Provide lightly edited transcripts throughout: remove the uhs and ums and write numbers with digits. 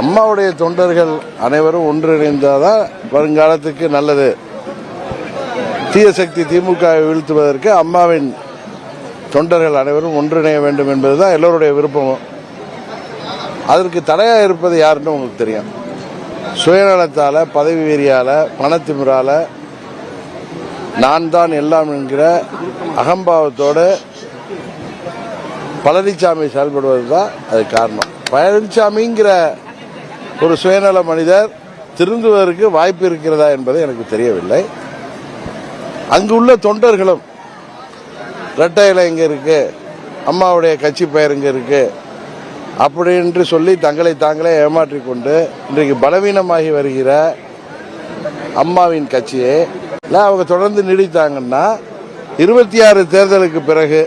அம்மாவுடைய தொண்டர்கள் அனைவரும் ஒன்றிணைந்தாதான் வருங்காலத்துக்கு நல்லது. தீய சக்தி திமுகவை வீழ்த்துவதற்கு அம்மாவின் தொண்டர்கள் அனைவரும் ஒன்றிணைய வேண்டும் என்பதுதான் எல்லோருடைய விருப்பமும். அதற்கு தடையாக இருப்பது யாருன்னு உங்களுக்கு தெரியும். சுயநலத்தால, பதவி வெறியால, பணத்திமிரால, நான் தான் எல்லாம் என்கிற அகம்பாவத்தோடு பழனிசாமி செயல்படுவதுதான் அது காரணம். பழனிசாமிங்கிற ஒரு சுயநல மனிதர் திருந்துவதற்கு வாய்ப்பு இருக்கிறதா என்பது எனக்கு தெரியவில்லை. அங்குள்ள தொண்டர்களும் இரட்டை இலை இங்க இருக்கு, அம்மாவுடைய கட்சி பெயர் இங்க இருக்கு அப்படி என்று சொல்லி தங்களை தாங்களே ஏமாற்றிக் கொண்டு இன்றைக்கு பலவீனமாகி வருகிற அம்மாவின் கட்சியை அவங்க தொடர்ந்து நீடித்தாங்கன்னா 26 தேர்தலுக்கு பிறகு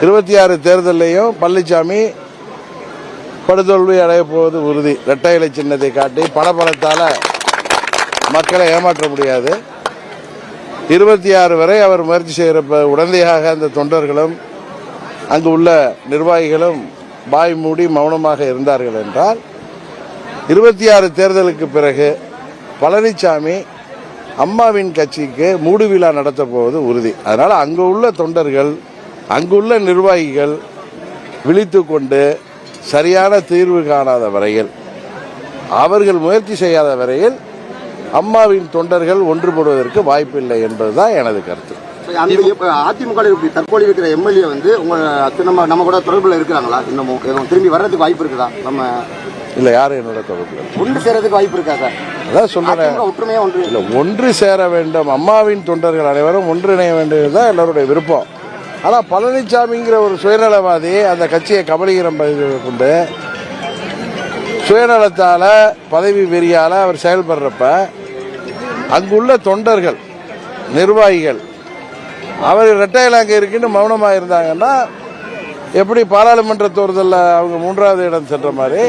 26 தேர்தலையும் பழனிசாமி படுதோல்வி அடைய போவது உறுதி. இரட்டை இலை சின்னத்தை காட்டி பணபலத்தால மக்களை ஏமாற்ற முடியாது. 26 வரை அவர் முயற்சி செய்கிற உடந்தையாக அந்த தொண்டர்களும் அங்கு உள்ள நிர்வாகிகளும் பாய் மூடி மௌனமாக இருந்தார்கள் என்றால் 26 தேர்தலுக்கு பிறகு பழனிசாமி அம்மாவின் கட்சிக்கு மூடு விழா நடத்த போவது உறுதி. அதனால அங்கு உள்ள தொண்டர்கள், அங்குள்ள நிர்வாகிகள் விழித்து கொண்டு சரியான தீர்வு காணாத வரையில், அவர்கள் முயற்சி செய்யாத வரையில் அம்மாவின் தொண்டர்கள் ஒன்றுபடுவதற்கு வாய்ப்பில்லை என்பதுதான் எனது கருத்து. அதிமுக தற்போது இருக்கிற எம்எல்ஏ வந்து நம்ம கூட தொடர்புல இருக்கிறாங்களா? இன்னமும் திரும்பி வர்றதுக்கு வாய்ப்பு இருக்குதா? நம்ம இல்ல, யாரும் என்னோட தொடர்புல ஒன்று சேரதுக்கு வாய்ப்பு இருக்கா சார்? அதான் சொல்றேன், ஒற்றுமையா ஒன்று சேர வேண்டும், அம்மாவின் தொண்டர்கள் அனைவரும் ஒன்றிணைய வேண்டியதுதான் எல்லாருடைய விருப்பம். ஆனா பழனிசாமிங்கிற ஒரு சுயநலவாதி அந்த கட்சியை கபலீகரம் கொண்டு சுயநலத்தால, பதவி வெறியால அவர் செயல்படுறப்ப அங்குள்ள தொண்டர்கள், நிர்வாகிகள் அவர் இரட்டையில அங்க இருக்குன்னு மௌனமா இருந்தாங்கன்னா எப்படி பாராளுமன்ற தேர்தலில் அவங்க 3வது இடம் சென்ற மாதிரி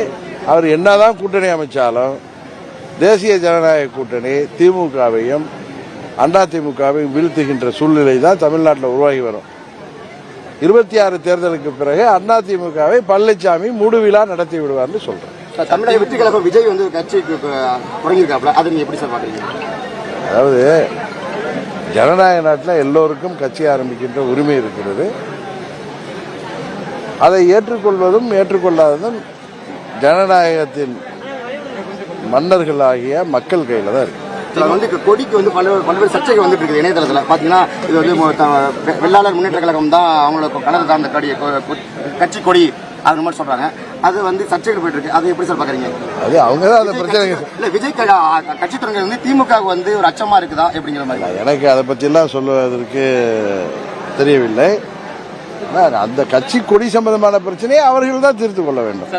அவர் என்னதான் கூட்டணி அமைச்சாலும் தேசிய ஜனநாயக கூட்டணி திமுகவையும் அதிமுகவையும் வீழ்த்துகின்ற சூழ்நிலை தான் தமிழ்நாட்டில் உருவாகி வரும். 26 தேர்தலுக்கு பிறகு அதிமுகவை பழனிசாமி மூடு விழா நடத்தி விடுவார்னு சொல்றேன். தமிழக வெற்றி கழகம் விஜய் வந்து கட்சிக்கு தொடங்கியிருக்காப்ல, அதை நீங்க எப்படி சார் பாக்குறீங்க? அதாவது ஜனநாயக நாட்டில் எல்லோருக்கும் கட்சி ஆரம்பிக்கின்ற உரிமை இருக்கிறது. அதை ஏற்றுக்கொள்வதும் ஏற்றுக்கொள்ளாததும் ஜனநாயகத்தின் மன்னர்களாகிய மக்கள் கையில் தான் இருக்கு. வந்து கொடிக்கு வந்து பல்வேறு சர்ச்சைகள் வந்துட்டு இருக்குது இணையதளத்தில். பார்த்தீங்கன்னா இது வந்து வெள்ளாளர் முன்னேற்ற கழகம் தான் அவங்களோட கலர் சார்ந்த கட்சி கொடி அது மாதிரி சொல்றாங்க. அது வந்து சர்ச்சைகள் போயிட்டு இருக்கு. அது எப்படி சார் பாக்குறீங்க? அது அவங்க தான் அந்த பிரச்சனை. இல்ல, விஜய் கட்சி தொடங்க வந்து திமுக வந்து ஒரு அச்சமா இருக்குதா எப்படிங்கிற மாதிரி? எனக்கு அதை பத்தி எல்லாம் சொல்லுவதற்கு தெரியவில்லை. அந்த கட்சி கொடி சம்பந்தமான பிரச்சனையை அவர்கள் தான் தீர்த்து கொள்ள வேண்டும்.